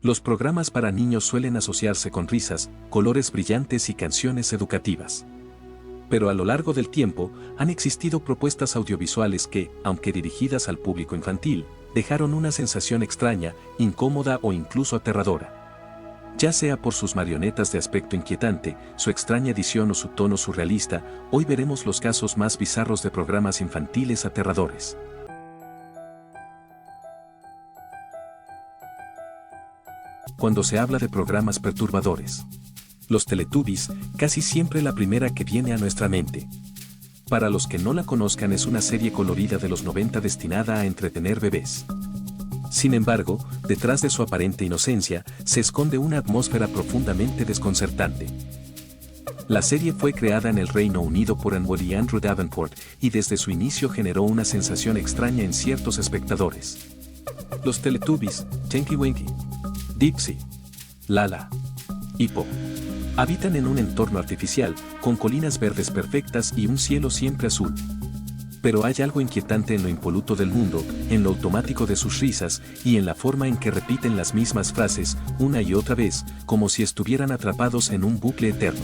Los programas para niños suelen asociarse con risas, colores brillantes y canciones educativas. Pero a lo largo del tiempo, han existido propuestas audiovisuales que, aunque dirigidas al público infantil, dejaron una sensación extraña, incómoda o incluso aterradora. Ya sea por sus marionetas de aspecto inquietante, su extraña edición o su tono surrealista, hoy veremos los casos más bizarros de programas infantiles aterradores. Cuando se habla de programas perturbadores, los Teletubbies, casi siempre la primera que viene a nuestra mente. Para los que no la conozcan, es una serie colorida de los 90 destinada a entretener bebés. Sin embargo, detrás de su aparente inocencia, se esconde una atmósfera profundamente desconcertante. La serie fue creada en el Reino Unido por Anwood y Andrew Davenport, y desde su inicio generó una sensación extraña en ciertos espectadores. Los Teletubbies, Tinky Winky, Dipsy, Lala y Po habitan en un entorno artificial, con colinas verdes perfectas y un cielo siempre azul. Pero hay algo inquietante en lo impoluto del mundo, en lo automático de sus risas y en la forma en que repiten las mismas frases una y otra vez, como si estuvieran atrapados en un bucle eterno.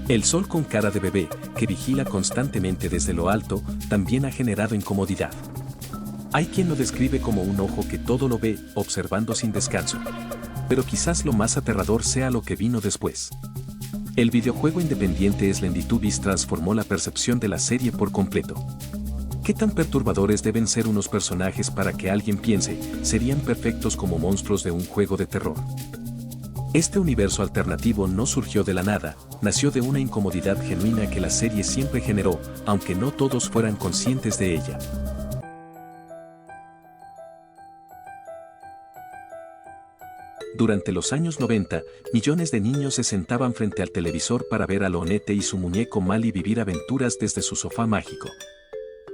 El sol con cara de bebé, que vigila constantemente desde lo alto, también ha generado incomodidad. Hay quien lo describe como un ojo que todo lo ve, observando sin descanso. Pero quizás lo más aterrador sea lo que vino después. El videojuego independiente Slendytubbies transformó la percepción de la serie por completo. ¿Qué tan perturbadores deben ser unos personajes para que alguien piense serían perfectos como monstruos de un juego de terror? Este universo alternativo no surgió de la nada, nació de una incomodidad genuina que la serie siempre generó, aunque no todos fueran conscientes de ella. Durante los años 90, millones de niños se sentaban frente al televisor para ver a Loonette y su muñeco Mally vivir aventuras desde su sofá mágico.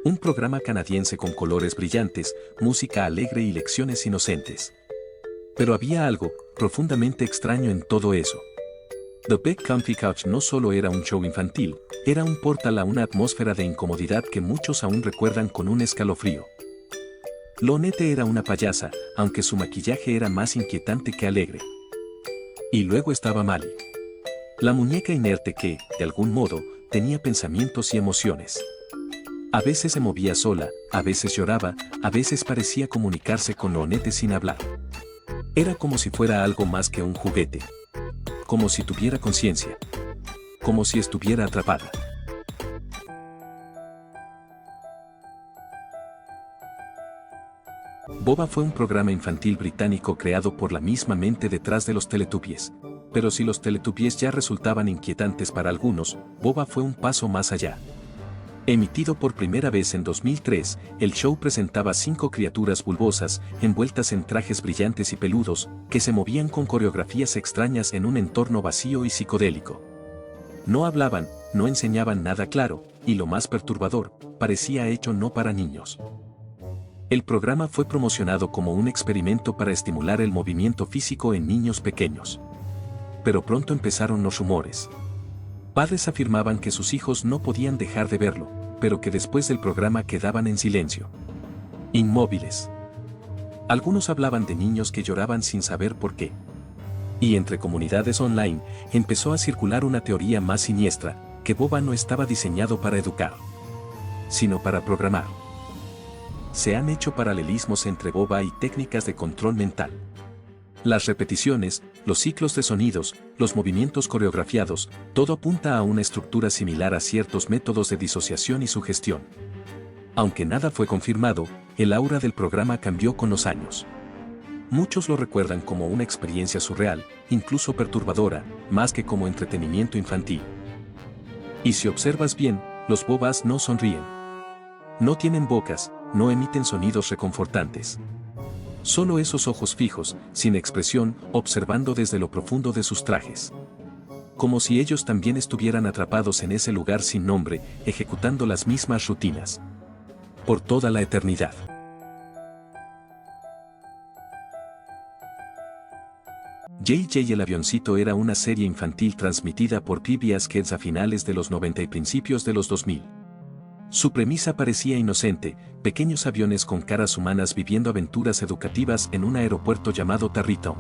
Un programa canadiense con colores brillantes, música alegre y lecciones inocentes. Pero había algo profundamente extraño en todo eso. The Big Comfy Couch no solo era un show infantil, era un portal a una atmósfera de incomodidad que muchos aún recuerdan con un escalofrío. Loonette era una payasa, aunque su maquillaje era más inquietante que alegre. Y luego estaba Mally, la muñeca inerte que, de algún modo, tenía pensamientos y emociones. A veces se movía sola, a veces lloraba, a veces parecía comunicarse con Loonette sin hablar. Era como si fuera algo más que un juguete. Como si tuviera conciencia. Como si estuviera atrapada. Boba fue un programa infantil británico creado por la misma mente detrás de los Teletubbies. Pero si los Teletubbies ya resultaban inquietantes para algunos, Boba fue un paso más allá. Emitido por primera vez en 2003, el show presentaba 5 criaturas bulbosas, envueltas en trajes brillantes y peludos, que se movían con coreografías extrañas en un entorno vacío y psicodélico. No hablaban, no enseñaban nada claro, y lo más perturbador, parecía hecho no para niños. El programa fue promocionado como un experimento para estimular el movimiento físico en niños pequeños. Pero pronto empezaron los rumores. Padres afirmaban que sus hijos no podían dejar de verlo, pero que después del programa quedaban en silencio. Inmóviles. Algunos hablaban de niños que lloraban sin saber por qué. Y entre comunidades online, empezó a circular una teoría más siniestra, que Boba no estaba diseñado para educar, sino para programar. Se han hecho paralelismos entre Boba y técnicas de control mental. Las repeticiones, los ciclos de sonidos, los movimientos coreografiados, todo apunta a una estructura similar a ciertos métodos de disociación y sugestión. Aunque nada fue confirmado, el aura del programa cambió con los años. Muchos lo recuerdan como una experiencia surreal, incluso perturbadora, más que como entretenimiento infantil. Y si observas bien, los Bobas no sonríen. No tienen bocas, no emiten sonidos reconfortantes. Solo esos ojos fijos, sin expresión, observando desde lo profundo de sus trajes. Como si ellos también estuvieran atrapados en ese lugar sin nombre, ejecutando las mismas rutinas. Por toda la eternidad. JJ el avioncito era una serie infantil transmitida por PBS Kids a finales de los 90 y principios de los 2000. Su premisa parecía inocente, pequeños aviones con caras humanas viviendo aventuras educativas en un aeropuerto llamado Tarrytown.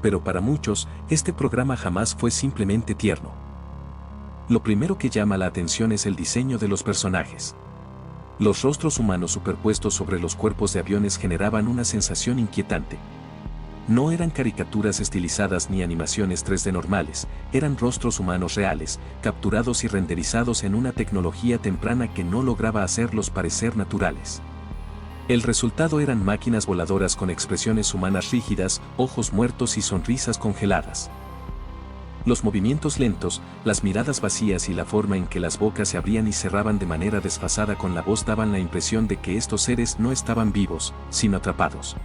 Pero para muchos, este programa jamás fue simplemente tierno. Lo primero que llama la atención es el diseño de los personajes. Los rostros humanos superpuestos sobre los cuerpos de aviones generaban una sensación inquietante. No eran caricaturas estilizadas ni animaciones 3D normales, eran rostros humanos reales, capturados y renderizados en una tecnología temprana que no lograba hacerlos parecer naturales. El resultado eran máquinas voladoras con expresiones humanas rígidas, ojos muertos y sonrisas congeladas. Los movimientos lentos, las miradas vacías y la forma en que las bocas se abrían y cerraban de manera desfasada con la voz daban la impresión de que estos seres no estaban vivos, sino atrapados.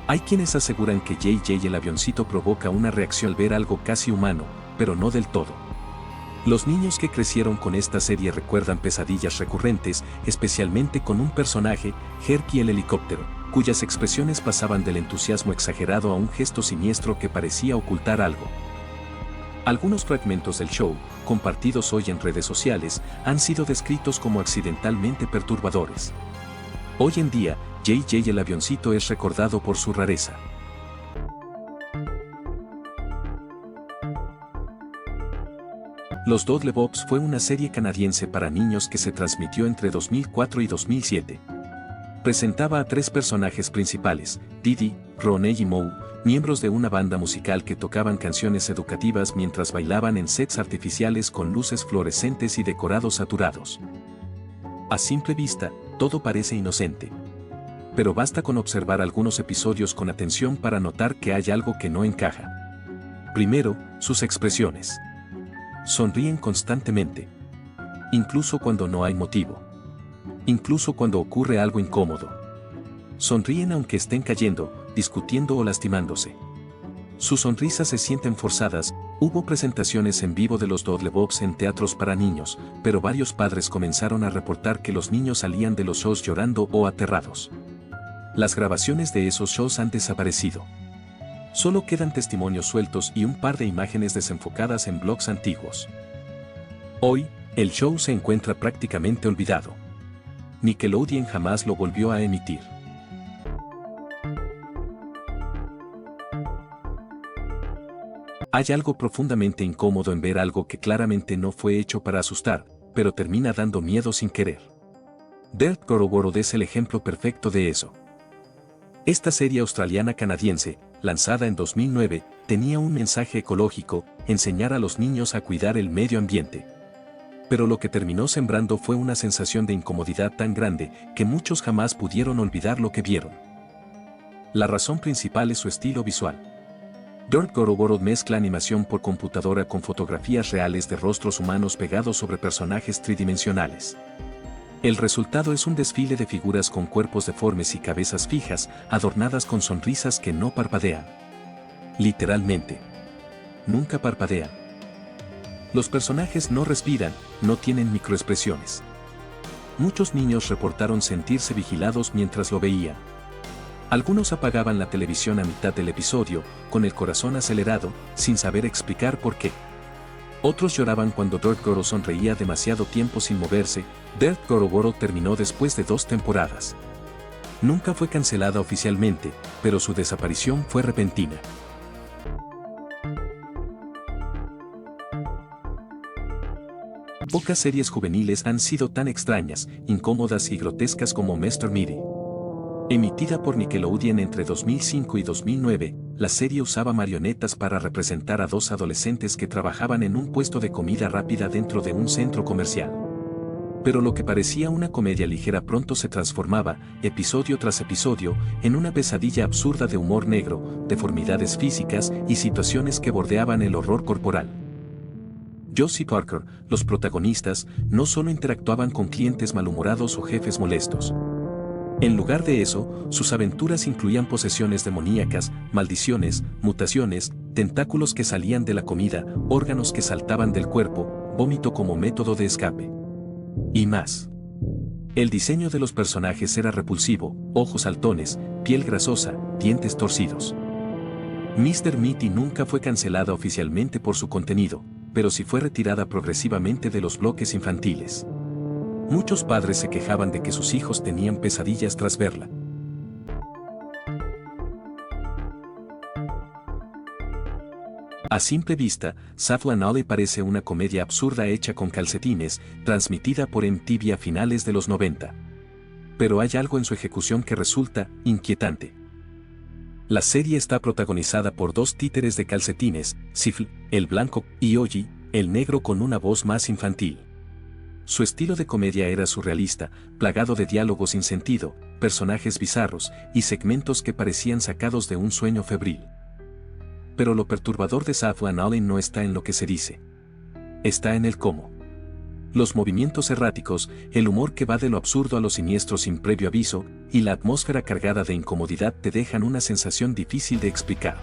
Hay quienes aseguran que JJ el avioncito provoca una reacción al ver algo casi humano, pero no del todo. Los niños que crecieron con esta serie recuerdan pesadillas recurrentes, especialmente con un personaje, Herky el helicóptero, cuyas expresiones pasaban del entusiasmo exagerado a un gesto siniestro que parecía ocultar algo. Algunos fragmentos del show, compartidos hoy en redes sociales, han sido descritos como accidentalmente perturbadores. Hoy en día, JJ el avioncito es recordado por su rareza. Los Doodlebops fue una serie canadiense para niños que se transmitió entre 2004 y 2007. Presentaba a 3 personajes principales, Didi, Ronnie y Moe, miembros de una banda musical que tocaban canciones educativas mientras bailaban en sets artificiales con luces fluorescentes y decorados saturados. A simple vista, todo parece inocente. Pero basta con observar algunos episodios con atención para notar que hay algo que no encaja. Primero, sus expresiones. Sonríen constantemente. Incluso cuando no hay motivo. Incluso cuando ocurre algo incómodo. Sonríen aunque estén cayendo, discutiendo o lastimándose. Sus sonrisas se sienten forzadas. Hubo presentaciones en vivo de los Doodlebops en teatros para niños, pero varios padres comenzaron a reportar que los niños salían de los shows llorando o aterrados. Las grabaciones de esos shows han desaparecido. Solo quedan testimonios sueltos y un par de imágenes desenfocadas en blogs antiguos. Hoy, el show se encuentra prácticamente olvidado. Nickelodeon jamás lo volvió a emitir. Hay algo profundamente incómodo en ver algo que claramente no fue hecho para asustar, pero termina dando miedo sin querer. Dirt Gorogoro es el ejemplo perfecto de eso. Esta serie australiana-canadiense, lanzada en 2009, tenía un mensaje ecológico, enseñar a los niños a cuidar el medio ambiente. Pero lo que terminó sembrando fue una sensación de incomodidad tan grande que muchos jamás pudieron olvidar lo que vieron. La razón principal es su estilo visual. Dirt Gorogoro mezcla animación por computadora con fotografías reales de rostros humanos pegados sobre personajes tridimensionales. El resultado es un desfile de figuras con cuerpos deformes y cabezas fijas, adornadas con sonrisas que no parpadean. Literalmente. Nunca parpadean. Los personajes no respiran, no tienen microexpresiones. Muchos niños reportaron sentirse vigilados mientras lo veían. Algunos apagaban la televisión a mitad del episodio, con el corazón acelerado, sin saber explicar por qué. Otros lloraban cuando Dirt Gorogoro sonreía demasiado tiempo sin moverse. Dirt Gorogoro terminó después de 2 temporadas. Nunca fue cancelada oficialmente, pero su desaparición fue repentina. Pocas series juveniles han sido tan extrañas, incómodas y grotescas como Mr. Midi. Emitida por Nickelodeon entre 2005 y 2009, la serie usaba marionetas para representar a 2 adolescentes que trabajaban en un puesto de comida rápida dentro de un centro comercial. Pero lo que parecía una comedia ligera pronto se transformaba, episodio tras episodio, en una pesadilla absurda de humor negro, deformidades físicas y situaciones que bordeaban el horror corporal. Josie Parker, los protagonistas, no solo interactuaban con clientes malhumorados o jefes molestos. En lugar de eso, sus aventuras incluían posesiones demoníacas, maldiciones, mutaciones, tentáculos que salían de la comida, órganos que saltaban del cuerpo, vómito como método de escape. Y más. El diseño de los personajes era repulsivo, ojos saltones, piel grasosa, dientes torcidos. Mr. Mitty nunca fue cancelada oficialmente por su contenido, pero sí fue retirada progresivamente de los bloques infantiles. Muchos padres se quejaban de que sus hijos tenían pesadillas tras verla. A simple vista, Saffron Alley parece una comedia absurda hecha con calcetines, transmitida por MTV a finales de los 90. Pero hay algo en su ejecución que resulta inquietante. La serie está protagonizada por dos títeres de calcetines, Sifl, el blanco, y Oji, el negro con una voz más infantil. Su estilo de comedia era surrealista, plagado de diálogos sin sentido, personajes bizarros y segmentos que parecían sacados de un sueño febril. Pero lo perturbador de Saffron Alley no está en lo que se dice. Está en el cómo. Los movimientos erráticos, el humor que va de lo absurdo a lo siniestro sin previo aviso, y la atmósfera cargada de incomodidad te dejan una sensación difícil de explicar.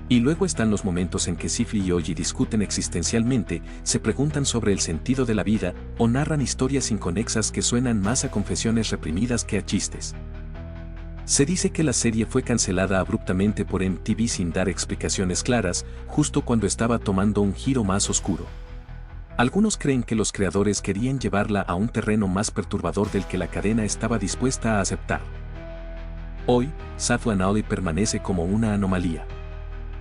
Y luego están los momentos en que Sifl y Oji discuten existencialmente, se preguntan sobre el sentido de la vida, o narran historias inconexas que suenan más a confesiones reprimidas que a chistes. Se dice que la serie fue cancelada abruptamente por MTV sin dar explicaciones claras, justo cuando estaba tomando un giro más oscuro. Algunos creen que los creadores querían llevarla a un terreno más perturbador del que la cadena estaba dispuesta a aceptar. Hoy, Saffron Alley permanece como una anomalía.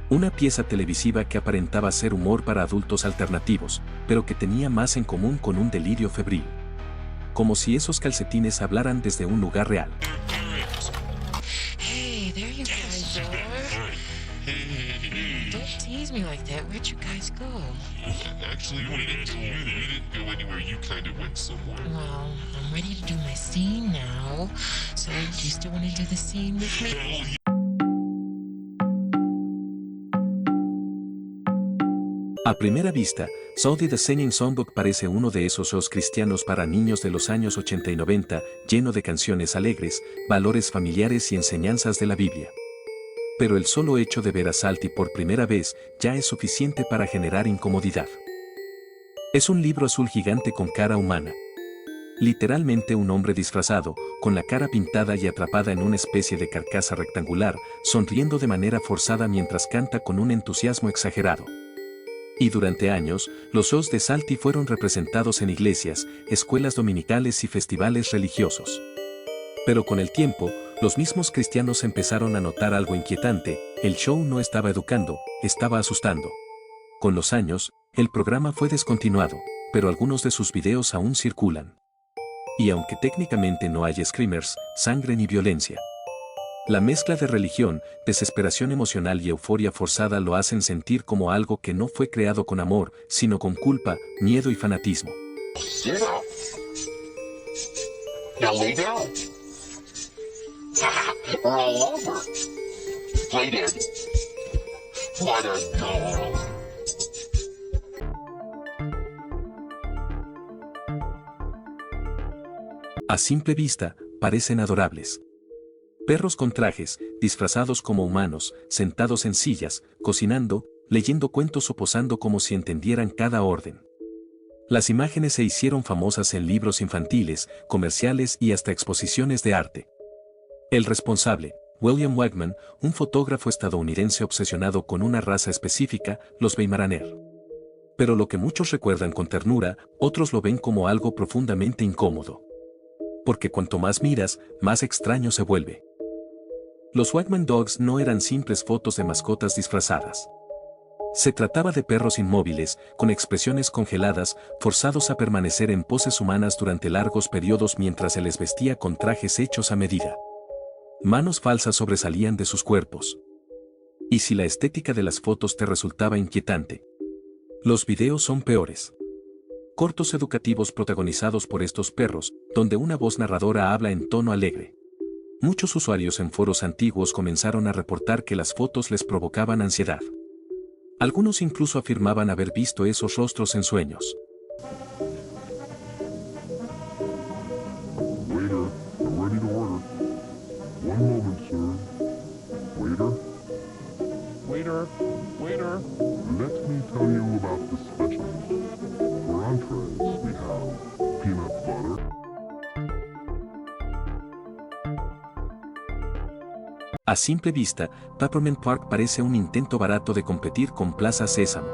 Una pieza televisiva que aparentaba ser humor para adultos alternativos, pero que tenía más en común con un delirio febril. Como si esos calcetines hablaran desde un lugar real. Hey, there you guys are. Don't tease me like that. Where'd you guys go? Actually, we didn't go anywhere. You kind of went somewhere. Well, I'm ready to do my scene now. So, do you still want to do the scene with me? A primera vista, Saudi the Singing Songbook parece uno de esos shows cristianos para niños de los años 80 y 90, lleno de canciones alegres, valores familiares y enseñanzas de la Biblia. Pero el solo hecho de ver a Salty por primera vez ya es suficiente para generar incomodidad. Es un libro azul gigante con cara humana. Literalmente un hombre disfrazado, con la cara pintada y atrapada en una especie de carcasa rectangular, sonriendo de manera forzada mientras canta con un entusiasmo exagerado. Y durante años, los shows de Salty fueron representados en iglesias, escuelas dominicales y festivales religiosos. Pero con el tiempo, los mismos cristianos empezaron a notar algo inquietante: el show no estaba educando, estaba asustando. Con los años, el programa fue descontinuado, pero algunos de sus videos aún circulan. Y aunque técnicamente no hay screamers, sangre ni violencia, la mezcla de religión, desesperación emocional y euforia forzada lo hacen sentir como algo que no fue creado con amor, sino con culpa, miedo y fanatismo. Sit up. Now lay down. Roll over. Play dead. What a dog. A simple vista, parecen adorables. Perros con trajes, disfrazados como humanos, sentados en sillas, cocinando, leyendo cuentos o posando como si entendieran cada orden. Las imágenes se hicieron famosas en libros infantiles, comerciales y hasta exposiciones de arte. El responsable, William Wegman, un fotógrafo estadounidense obsesionado con una raza específica, los Weimaraner. Pero lo que muchos recuerdan con ternura, otros lo ven como algo profundamente incómodo. Porque cuanto más miras, más extraño se vuelve. Los Wegman Dogs no eran simples fotos de mascotas disfrazadas. Se trataba de perros inmóviles, con expresiones congeladas, forzados a permanecer en poses humanas durante largos periodos mientras se les vestía con trajes hechos a medida. Manos falsas sobresalían de sus cuerpos. Y si la estética de las fotos te resultaba inquietante, los videos son peores. Cortos educativos protagonizados por estos perros, donde una voz narradora habla en tono alegre. Muchos usuarios en foros antiguos comenzaron a reportar que las fotos les provocaban ansiedad. Algunos incluso afirmaban haber visto esos rostros en sueños. Waiter, I'm ready to order. One moment, sir. Waiter? Waiter? Let me tell you about the specials. For entrees, we have peanut butter. A simple vista, Peppermint Park parece un intento barato de competir con Plaza Sésamo.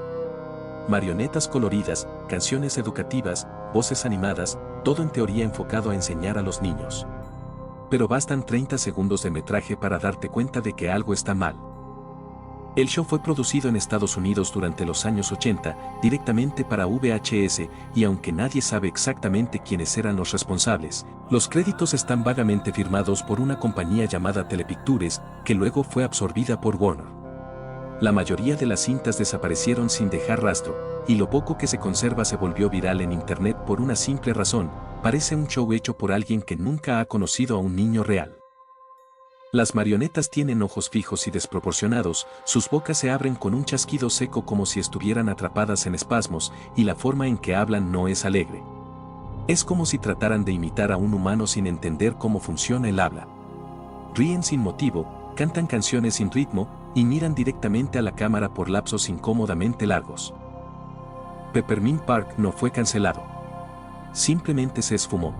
marionetas coloridas, canciones educativas, voces animadas, todo en teoría enfocado a enseñar a los niños. Pero bastan 30 segundos de metraje para darte cuenta de que algo está mal. El show fue producido en Estados Unidos durante los años 80, directamente para VHS, y aunque nadie sabe exactamente quiénes eran los responsables, los créditos están vagamente firmados por una compañía llamada Telepictures, que luego fue absorbida por Warner. La mayoría de las cintas desaparecieron sin dejar rastro, y lo poco que se conserva se volvió viral en internet por una simple razón: parece un show hecho por alguien que nunca ha conocido a un niño real. Las marionetas tienen ojos fijos y desproporcionados, sus bocas se abren con un chasquido seco como si estuvieran atrapadas en espasmos, y la forma en que hablan no es alegre. Es como si trataran de imitar a un humano sin entender cómo funciona el habla. Ríen sin motivo, cantan canciones sin ritmo, y miran directamente a la cámara por lapsos incómodamente largos. Peppermint Park no fue cancelado. Simplemente se esfumó.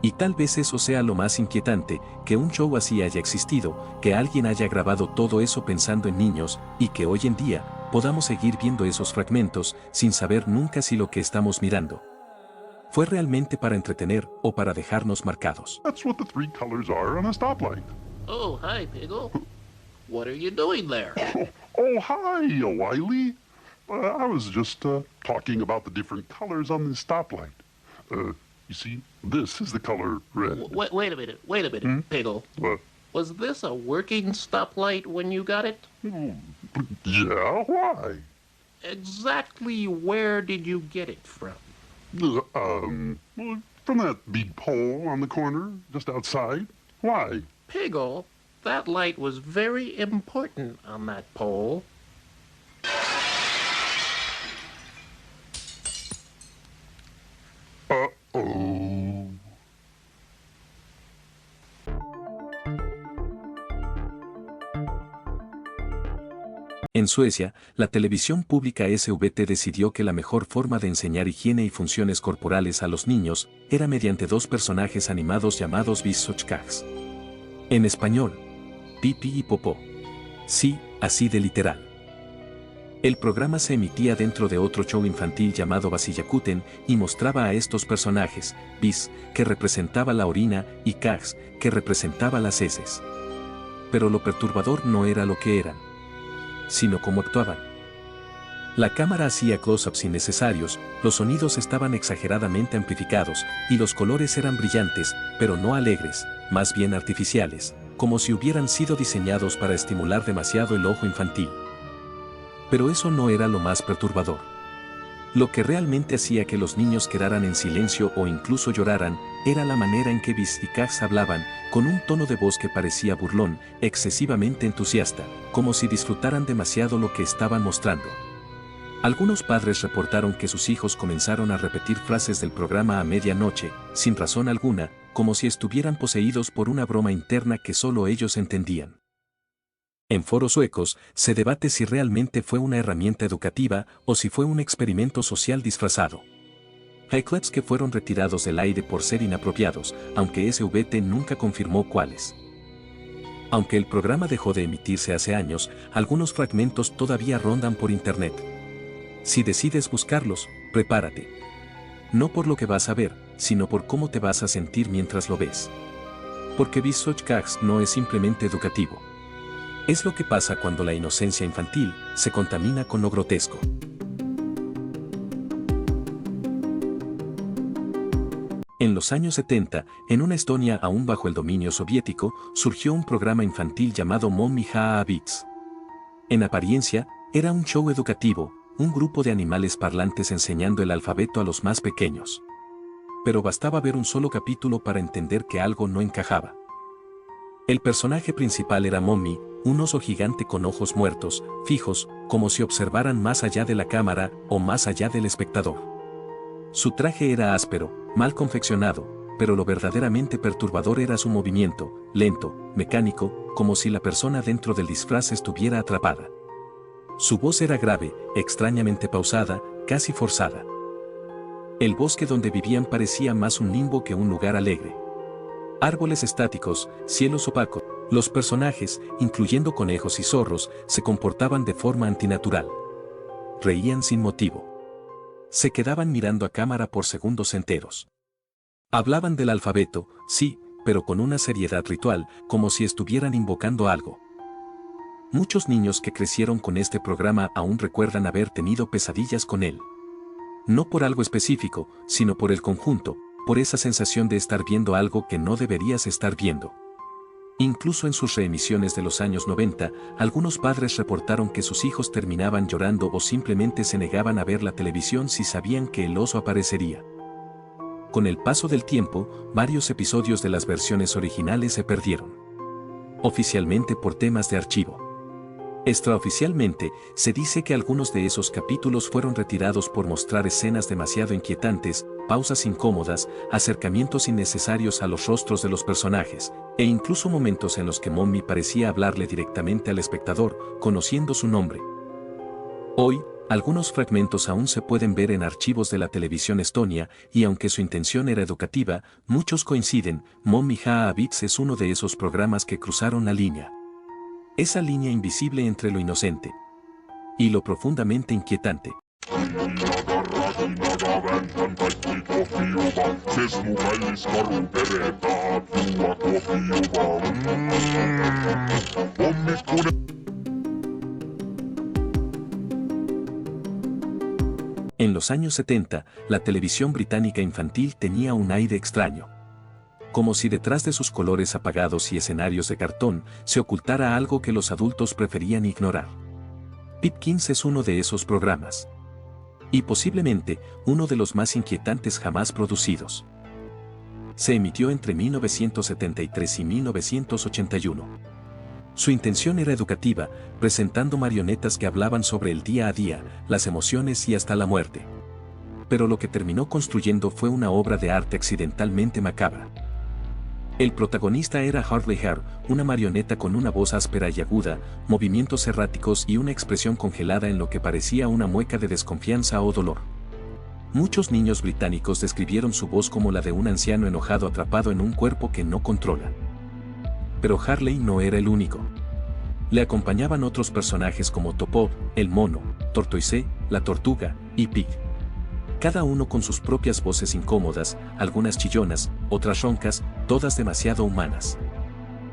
Y tal vez eso sea lo más inquietante, que un show así haya existido, que alguien haya grabado todo eso pensando en niños, y que hoy en día podamos seguir viendo esos fragmentos sin saber nunca si lo que estamos mirando fue realmente para entretener o para dejarnos marcados. That's what the three colors are on a stoplight. Oh, hi, Piggle. What are you doing there? Oh, hi, Wiley. I was just talking about the different colors on the stoplight. You see, this is the color red. Wait a minute, Piggle. What? Was this a working stoplight when you got it? Yeah, why? Exactly where did you get it from? Well, from that big pole on the corner, just outside. Why? Piggle, that light was very important on that pole. Uh-oh. En Suecia, la televisión pública SVT decidió que la mejor forma de enseñar higiene y funciones corporales a los niños era mediante dos personajes animados llamados Bisochkags. En español, Pipi y Popó. Sí, así de literal. El programa se emitía dentro de otro show infantil llamado Vasillakuten y mostraba a estos personajes, Bis, que representaba la orina, y Kags, que representaba las heces. Pero lo perturbador no era lo que eran, sino cómo actuaban. La cámara hacía close-ups innecesarios, los sonidos estaban exageradamente amplificados, y los colores eran brillantes, pero no alegres, más bien artificiales, como si hubieran sido diseñados para estimular demasiado el ojo infantil. Pero eso no era lo más perturbador. Lo que realmente hacía que los niños quedaran en silencio o incluso lloraran, era la manera en que Bis y Kags hablaban, con un tono de voz que parecía burlón, excesivamente entusiasta, como si disfrutaran demasiado lo que estaban mostrando. Algunos padres reportaron que sus hijos comenzaron a repetir frases del programa a medianoche, sin razón alguna, como si estuvieran poseídos por una broma interna que solo ellos entendían. En foros suecos, se debate si realmente fue una herramienta educativa o si fue un experimento social disfrazado. Hay clips que fueron retirados del aire por ser inapropiados, aunque SVT nunca confirmó cuáles. Aunque el programa dejó de emitirse hace años, algunos fragmentos todavía rondan por internet. Si decides buscarlos, prepárate. No por lo que vas a ver, sino por cómo te vas a sentir mientras lo ves. Porque Bisochkags no es simplemente educativo. Es lo que pasa cuando la inocencia infantil se contamina con lo grotesco. En los años 70, en una Estonia aún bajo el dominio soviético, surgió un programa infantil llamado Mommy Ha Beats. En apariencia, era un show educativo, un grupo de animales parlantes enseñando el alfabeto a los más pequeños. Pero bastaba ver un solo capítulo para entender que algo no encajaba. El personaje principal era Mommy, un oso gigante con ojos muertos, fijos, como si observaran más allá de la cámara o más allá del espectador. Su traje era áspero, mal confeccionado, pero lo verdaderamente perturbador era su movimiento, lento, mecánico, como si la persona dentro del disfraz estuviera atrapada. Su voz era grave, extrañamente pausada, casi forzada. El bosque donde vivían parecía más un limbo que un lugar alegre. Árboles estáticos, cielos opacos. Los personajes, incluyendo conejos y zorros, se comportaban de forma antinatural. reían sin motivo. Se quedaban mirando a cámara por segundos enteros. Hablaban del alfabeto, sí, pero con una seriedad ritual, como si estuvieran invocando algo. Muchos niños que crecieron con este programa aún recuerdan haber tenido pesadillas con él. No por algo específico, sino por el conjunto, por esa sensación de estar viendo algo que no deberías estar viendo. Incluso en sus reemisiones de los años 90, algunos padres reportaron que sus hijos terminaban llorando o simplemente se negaban a ver la televisión si sabían que el oso aparecería. Con el paso del tiempo, varios episodios de las versiones originales se perdieron. Oficialmente por temas de archivo. Extraoficialmente, se dice que algunos de esos capítulos fueron retirados por mostrar escenas demasiado inquietantes, pausas incómodas, acercamientos innecesarios a los rostros de los personajes, e incluso momentos en los que Mommy parecía hablarle directamente al espectador, conociendo su nombre. Hoy, algunos fragmentos aún se pueden ver en archivos de la televisión estonia, y aunque su intención era educativa, muchos coinciden, Mommy Jaa Beats es uno de esos programas que cruzaron la línea. Esa línea invisible entre lo inocente y lo profundamente inquietante. En los años 70, la televisión británica infantil tenía un aire extraño. Como si detrás de sus colores apagados y escenarios de cartón se ocultara algo que los adultos preferían ignorar. Pipkins es uno de esos programas. Y posiblemente uno de los más inquietantes jamás producidos. Se emitió entre 1973 y 1981. Su intención era educativa, presentando marionetas que hablaban sobre el día a día, las emociones y hasta la muerte. Pero lo que terminó construyendo fue una obra de arte accidentalmente macabra. El protagonista era Harley Hare, una marioneta con una voz áspera y aguda, movimientos erráticos y una expresión congelada en lo que parecía una mueca de desconfianza o dolor. Muchos niños británicos describieron su voz como la de un anciano enojado atrapado en un cuerpo que no controla. Pero Harley no era el único. Le acompañaban otros personajes como Topod, el mono, Tortoise, la tortuga, y Pig. Cada uno con sus propias voces incómodas, algunas chillonas, otras roncas, todas demasiado humanas.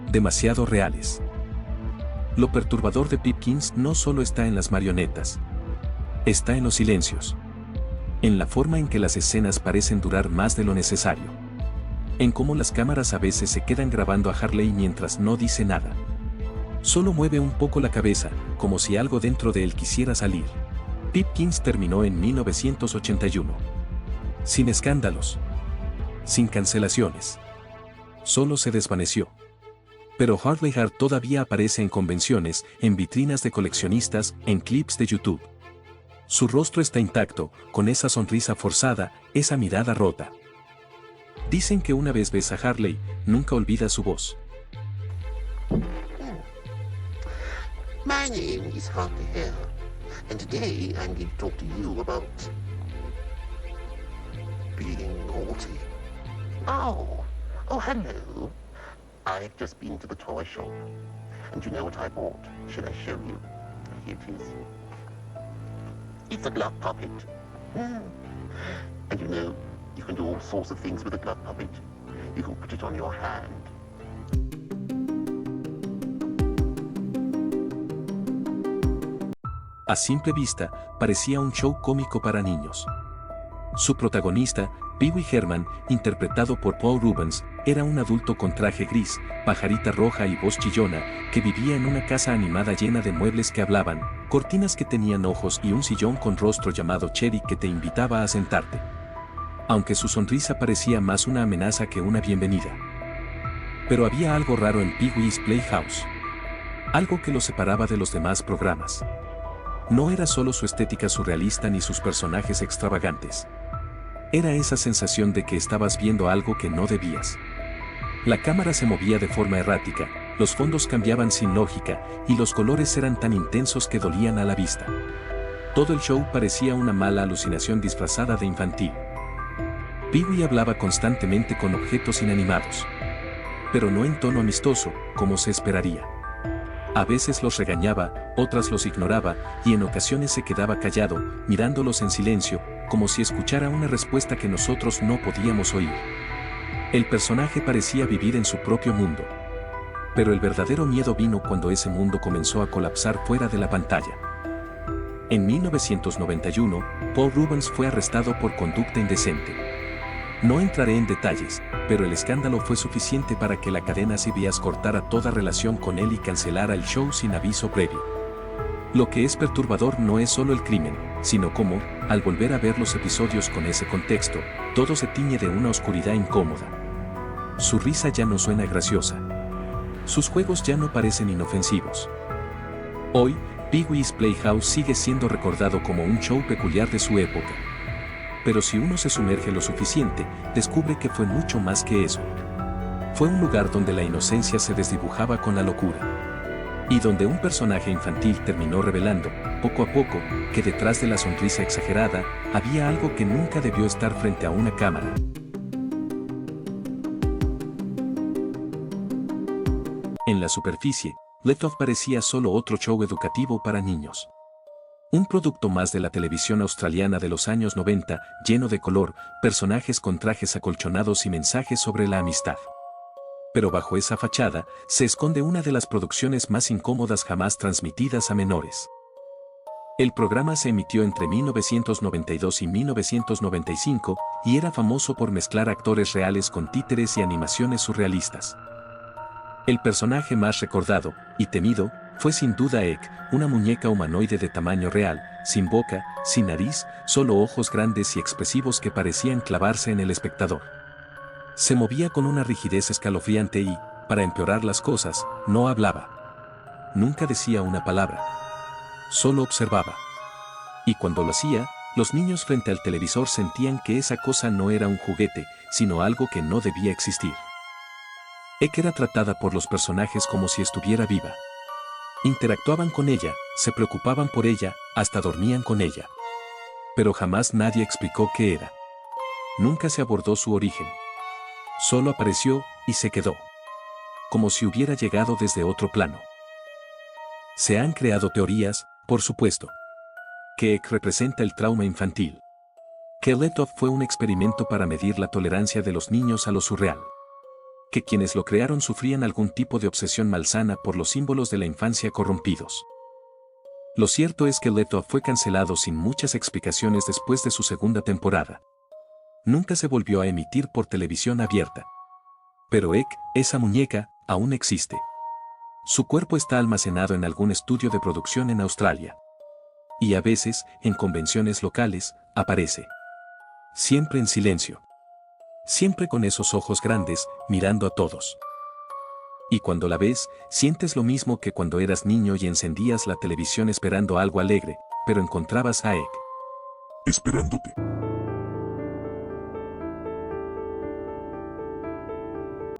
Demasiado reales. Lo perturbador de Pipkins no solo está en las marionetas. Está en los silencios. En la forma en que las escenas parecen durar más de lo necesario. En cómo las cámaras a veces se quedan grabando a Harley mientras no dice nada. Solo mueve un poco la cabeza, como si algo dentro de él quisiera salir. Pipkins terminó en 1981. Sin escándalos. Sin cancelaciones. Solo se desvaneció. Pero Harley Hare todavía aparece en convenciones, en vitrinas de coleccionistas, en clips de YouTube. Su rostro está intacto, con esa sonrisa forzada, esa mirada rota. Dicen que una vez ves a Harley, nunca olvida su voz. My name is Harley Hare, and today I'm going to talk to you about being naughty. Oh, hello. I've just been to the toy shop, and you know what I bought? Should I show you? Here it is. It's a glove puppet. And you know, you can do all sorts of things with a glove puppet. You can put it on your hand. A simple vista, parecía un show cómico para niños. Su protagonista, Pee Wee Herman, interpretado por Paul Rubens, era un adulto con traje gris, pajarita roja y voz chillona, que vivía en una casa animada llena de muebles que hablaban, cortinas que tenían ojos y un sillón con rostro llamado Cherry que te invitaba a sentarte. Aunque su sonrisa parecía más una amenaza que una bienvenida. Pero había algo raro en Pee Wee's Playhouse. Algo que lo separaba de los demás programas. No era solo su estética surrealista ni sus personajes extravagantes. Era esa sensación de que estabas viendo algo que no debías. La cámara se movía de forma errática, los fondos cambiaban sin lógica, y los colores eran tan intensos que dolían a la vista. Todo el show parecía una mala alucinación disfrazada de infantil. Pee Wee hablaba constantemente con objetos inanimados. Pero no en tono amistoso, como se esperaría. A veces los regañaba, otras los ignoraba, y en ocasiones se quedaba callado, mirándolos en silencio, como si escuchara una respuesta que nosotros no podíamos oír. El personaje parecía vivir en su propio mundo. Pero el verdadero miedo vino cuando ese mundo comenzó a colapsar fuera de la pantalla. En 1991, Paul Rubens fue arrestado por conducta indecente. No entraré en detalles, pero el escándalo fue suficiente para que la cadena CBS cortara toda relación con él y cancelara el show sin aviso previo. Lo que es perturbador no es solo el crimen, sino cómo, al volver a ver los episodios con ese contexto, todo se tiñe de una oscuridad incómoda. Su risa ya no suena graciosa. Sus juegos ya no parecen inofensivos. Hoy, Pee-wee's Playhouse sigue siendo recordado como un show peculiar de su época. Pero si uno se sumerge lo suficiente, descubre que fue mucho más que eso. Fue un lugar donde la inocencia se desdibujaba con la locura. Y donde un personaje infantil terminó revelando, poco a poco, que detrás de la sonrisa exagerada, había algo que nunca debió estar frente a una cámara. En la superficie, Let Off parecía solo otro show educativo para niños. Un producto más de la televisión australiana de los años 90, lleno de color, personajes con trajes acolchonados y mensajes sobre la amistad. Pero bajo esa fachada, se esconde una de las producciones más incómodas jamás transmitidas a menores. El programa se emitió entre 1992 y 1995, y era famoso por mezclar actores reales con títeres y animaciones surrealistas. El personaje más recordado, y temido, fue sin duda Egg, una muñeca humanoide de tamaño real, sin boca, sin nariz, solo ojos grandes y expresivos que parecían clavarse en el espectador. Se movía con una rigidez escalofriante y, para empeorar las cosas, no hablaba. Nunca decía una palabra. Solo observaba. Y cuando lo hacía, los niños frente al televisor sentían que esa cosa no era un juguete, sino algo que no debía existir. Egg era tratada por los personajes como si estuviera viva. Interactuaban con ella, se preocupaban por ella, hasta dormían con ella. Pero jamás nadie explicó qué era. Nunca se abordó su origen. Solo apareció, y se quedó. Como si hubiera llegado desde otro plano. Se han creado teorías, por supuesto. Que Egg representa el trauma infantil. Que Let Off fue un experimento para medir la tolerancia de los niños a lo surreal. Que quienes lo crearon sufrían algún tipo de obsesión malsana por los símbolos de la infancia corrompidos. Lo cierto es que Let Off fue cancelado sin muchas explicaciones después de su segunda temporada. Nunca se volvió a emitir por televisión abierta. Pero Egg, esa muñeca, aún existe. Su cuerpo está almacenado en algún estudio de producción en Australia. Y a veces, en convenciones locales, aparece. Siempre en silencio. Siempre con esos ojos grandes, mirando a todos. Y cuando la ves, sientes lo mismo que cuando eras niño y encendías la televisión esperando algo alegre, pero encontrabas a Egg. Esperándote.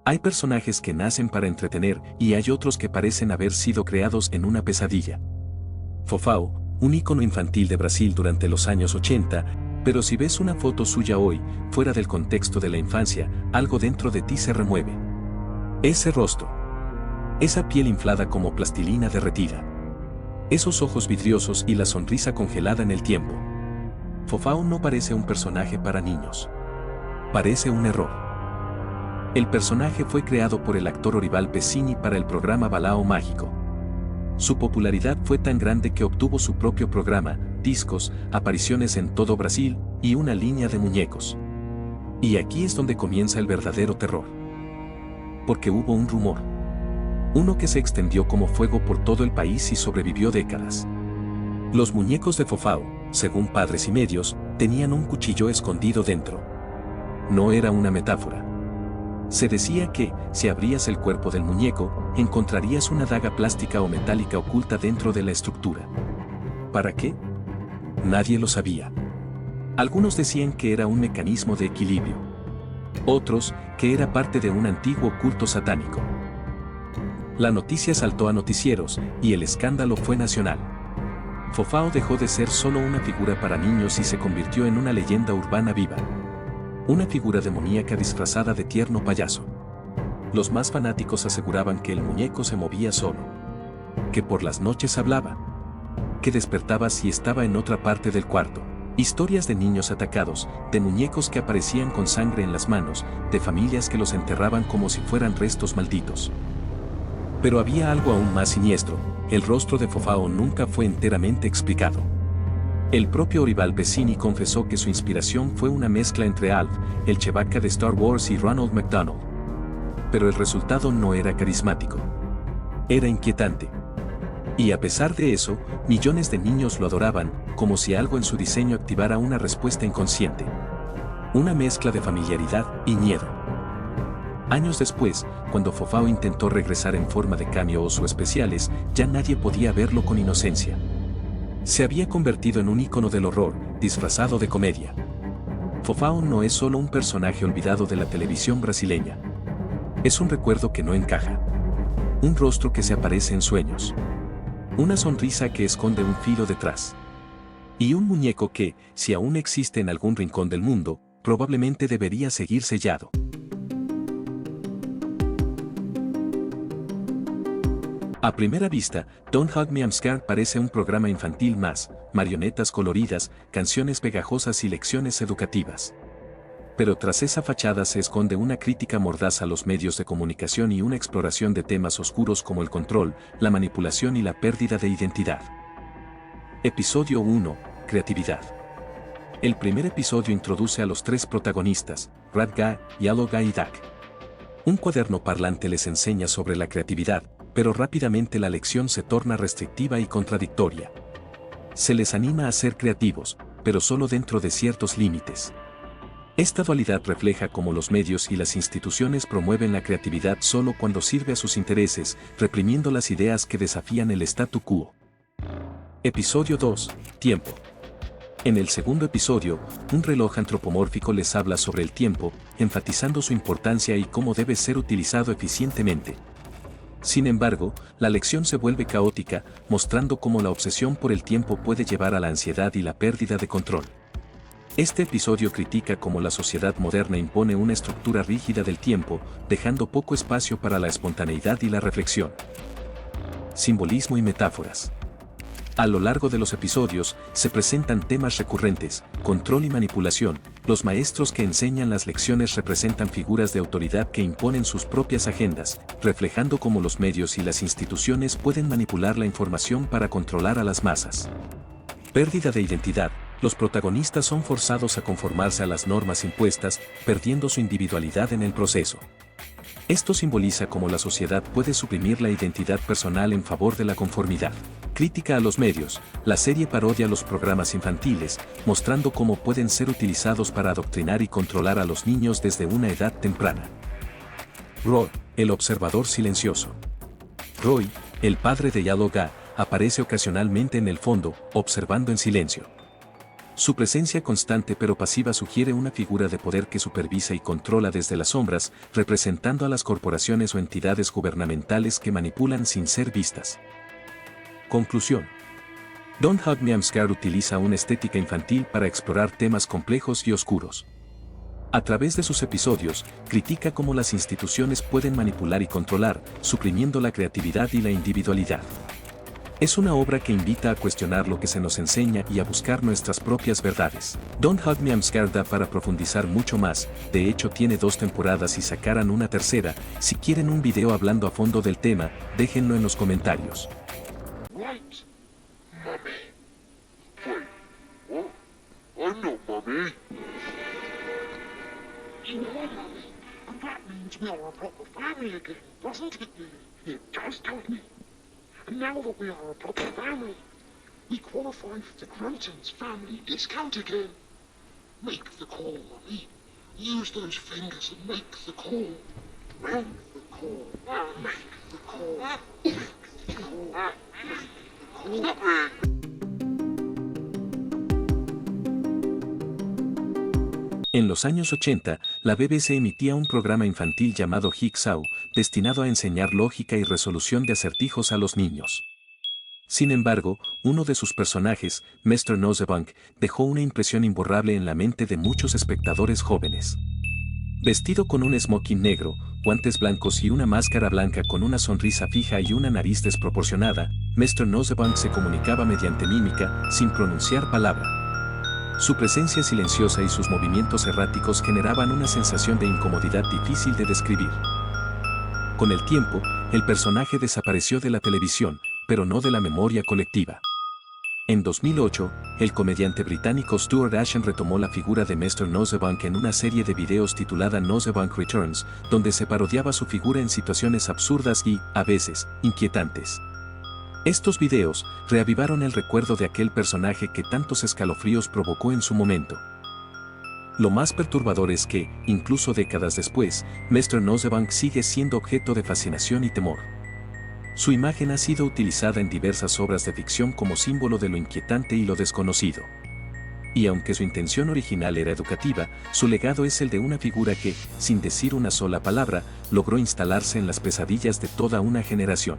Hay personajes que nacen para entretener y hay otros que parecen haber sido creados en una pesadilla. Fofao, un ícono infantil de Brasil durante los años 80, pero si ves una foto suya hoy, fuera del contexto de la infancia, algo dentro de ti se remueve. Ese rostro. Esa piel inflada como plastilina derretida. Esos ojos vidriosos y la sonrisa congelada en el tiempo. Fofao no parece un personaje para niños. Parece un error. El personaje fue creado por el actor Orival Pessini para el programa Balao Mágico. Su popularidad fue tan grande que obtuvo su propio programa, discos, apariciones en todo Brasil, y una línea de muñecos. Y aquí es donde comienza el verdadero terror. Porque hubo un rumor. Uno que se extendió como fuego por todo el país y sobrevivió décadas. Los muñecos de Fofao, según padres y medios, tenían un cuchillo escondido dentro. No era una metáfora. Se decía que, si abrías el cuerpo del muñeco, encontrarías una daga plástica o metálica oculta dentro de la estructura. ¿Para qué? Nadie lo sabía. Algunos decían que era un mecanismo de equilibrio. Otros, que era parte de un antiguo culto satánico. La noticia saltó a noticieros, y el escándalo fue nacional. Fofao dejó de ser solo una figura para niños y se convirtió en una leyenda urbana viva. Una figura demoníaca disfrazada de tierno payaso. Los más fanáticos aseguraban que el muñeco se movía solo. que por las noches hablaba, que despertaba si estaba en otra parte del cuarto. Historias de niños atacados, de muñecos que aparecían con sangre en las manos, de familias que los enterraban como si fueran restos malditos. Pero había algo aún más siniestro: el rostro de Fofao nunca fue enteramente explicado. El propio Orival Pecini confesó que su inspiración fue una mezcla entre Alf, el Chewbacca de Star Wars, y Ronald McDonald. Pero el resultado no era carismático. Era inquietante. Y a pesar de eso, millones de niños lo adoraban, como si algo en su diseño activara una respuesta inconsciente. Una mezcla de familiaridad y miedo. Años después, cuando Fofao intentó regresar en forma de cameos o especiales, ya nadie podía verlo con inocencia. Se había convertido en un ícono del horror, disfrazado de comedia. Fofao no es solo un personaje olvidado de la televisión brasileña. Es un recuerdo que no encaja. Un rostro que se aparece en sueños. Una sonrisa que esconde un filo detrás. Y un muñeco que, si aún existe en algún rincón del mundo, probablemente debería seguir sellado. A primera vista, Don't Hug Me I'm Scared parece un programa infantil más: marionetas coloridas, canciones pegajosas y lecciones educativas. Pero tras esa fachada se esconde una crítica mordaz a los medios de comunicación y una exploración de temas oscuros como el control, la manipulación y la pérdida de identidad. Episodio 1. Creatividad. El primer episodio introduce a los tres protagonistas, Radga, Yaloga y Dak. Un cuaderno parlante les enseña sobre la creatividad, pero rápidamente la lección se torna restrictiva y contradictoria. Se les anima a ser creativos, pero solo dentro de ciertos límites. Esta dualidad refleja cómo los medios y las instituciones promueven la creatividad solo cuando sirve a sus intereses, reprimiendo las ideas que desafían el statu quo. Episodio 2. Tiempo. En el segundo episodio, un reloj antropomórfico les habla sobre el tiempo, enfatizando su importancia y cómo debe ser utilizado eficientemente. Sin embargo, la lección se vuelve caótica, mostrando cómo la obsesión por el tiempo puede llevar a la ansiedad y la pérdida de control. Este episodio critica cómo la sociedad moderna impone una estructura rígida del tiempo, dejando poco espacio para la espontaneidad y la reflexión. Simbolismo y metáforas. A lo largo de los episodios, se presentan temas recurrentes: control y manipulación. Los maestros que enseñan las lecciones representan figuras de autoridad que imponen sus propias agendas, reflejando cómo los medios y las instituciones pueden manipular la información para controlar a las masas. Pérdida de identidad. Los protagonistas son forzados a conformarse a las normas impuestas, perdiendo su individualidad en el proceso. Esto simboliza cómo la sociedad puede suprimir la identidad personal en favor de la conformidad. Crítica a los medios. La serie parodia los programas infantiles, mostrando cómo pueden ser utilizados para adoctrinar y controlar a los niños desde una edad temprana. Roy, el observador silencioso. Roy, el padre de Yaloga, aparece ocasionalmente en el fondo, observando en silencio. Su presencia constante pero pasiva sugiere una figura de poder que supervisa y controla desde las sombras, representando a las corporaciones o entidades gubernamentales que manipulan sin ser vistas. Conclusión. Don't Hug Me I'm Scared utiliza una estética infantil para explorar temas complejos y oscuros. A través de sus episodios, critica cómo las instituciones pueden manipular y controlar, suprimiendo la creatividad y la individualidad. Es una obra que invita a cuestionar lo que se nos enseña y a buscar nuestras propias verdades. Don't Hug Me I'm Scared da para profundizar mucho más. De hecho tiene 2 temporadas y sacarán una tercera. Si quieren un video hablando a fondo del tema, déjenlo en los comentarios. Right, Mummy. Wait, what? I'm not Mummy. You are, Mummy, and that means we are a proper family again, doesn't it? It does, don't it? And now that we are a proper family, we qualify for the Grotons family discount again. Make the call, Mummy. Use those fingers and make the call. Make the call. Make the call. Make the call. Make the call. En los años 80, la BBC emitía un programa infantil llamado Jigsaw, destinado a enseñar lógica y resolución de acertijos a los niños. Sin embargo, uno de sus personajes, Mr. Nosebunk, dejó una impresión imborrable en la mente de muchos espectadores jóvenes. Vestido con un smoking negro, guantes blancos y una máscara blanca con una sonrisa fija y una nariz desproporcionada, Mr. Nosebunk se comunicaba mediante mímica, sin pronunciar palabra. Su presencia silenciosa y sus movimientos erráticos generaban una sensación de incomodidad difícil de describir. Con el tiempo, el personaje desapareció de la televisión, pero no de la memoria colectiva. En 2008, el comediante británico Stuart Ashen retomó la figura de Mr. Nosebunk en una serie de videos titulada Nosebunk Returns, donde se parodiaba su figura en situaciones absurdas y, a veces, inquietantes. Estos videos reavivaron el recuerdo de aquel personaje que tantos escalofríos provocó en su momento. Lo más perturbador es que, incluso décadas después, Mr. Nosebunk sigue siendo objeto de fascinación y temor. Su imagen ha sido utilizada en diversas obras de ficción como símbolo de lo inquietante y lo desconocido. Y aunque su intención original era educativa, su legado es el de una figura que, sin decir una sola palabra, logró instalarse en las pesadillas de toda una generación.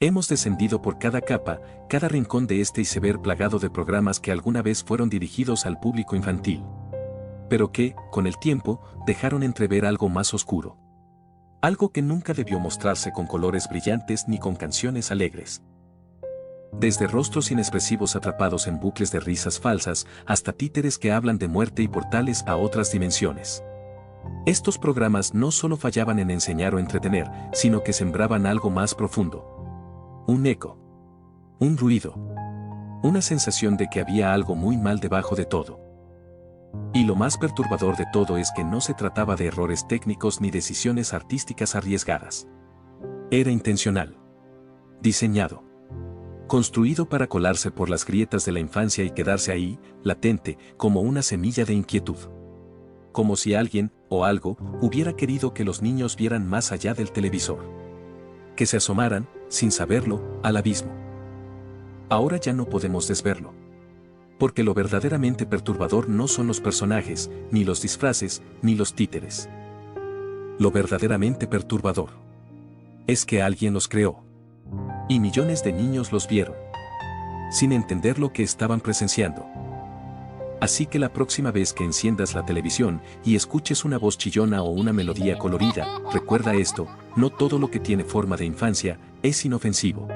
Hemos descendido por cada capa, cada rincón de este iceberg plagado de programas que alguna vez fueron dirigidos al público infantil. Pero que, con el tiempo, dejaron entrever algo más oscuro. Algo que nunca debió mostrarse con colores brillantes ni con canciones alegres. Desde rostros inexpresivos atrapados en bucles de risas falsas, hasta títeres que hablan de muerte y portales a otras dimensiones. Estos programas no solo fallaban en enseñar o entretener, sino que sembraban algo más profundo. Un eco. Un ruido. Una sensación de que había algo muy mal debajo de todo. Y lo más perturbador de todo es que no se trataba de errores técnicos ni decisiones artísticas arriesgadas. Era intencional. Diseñado. Construido para colarse por las grietas de la infancia y quedarse ahí, latente, como una semilla de inquietud. Como si alguien, o algo, hubiera querido que los niños vieran más allá del televisor. Que se asomaran, sin saberlo, al abismo. Ahora ya no podemos desverlo. Porque lo verdaderamente perturbador no son los personajes, ni los disfraces, ni los títeres. Lo verdaderamente perturbador es que alguien los creó. Y millones de niños los vieron, sin entender lo que estaban presenciando. Así que la próxima vez que enciendas la televisión y escuches una voz chillona o una melodía colorida, recuerda esto: no todo lo que tiene forma de infancia es inofensivo.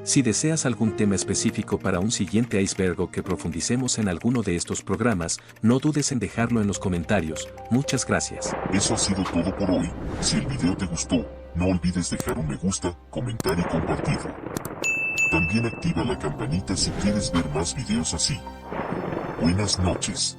Si deseas algún tema específico para un siguiente iceberg o que profundicemos en alguno de estos programas, no dudes en dejarlo en los comentarios. Muchas gracias. Eso ha sido todo por hoy. Si el video te gustó, no olvides dejar un me gusta, comentar y compartirlo. También activa la campanita si quieres ver más videos así. Buenas noches.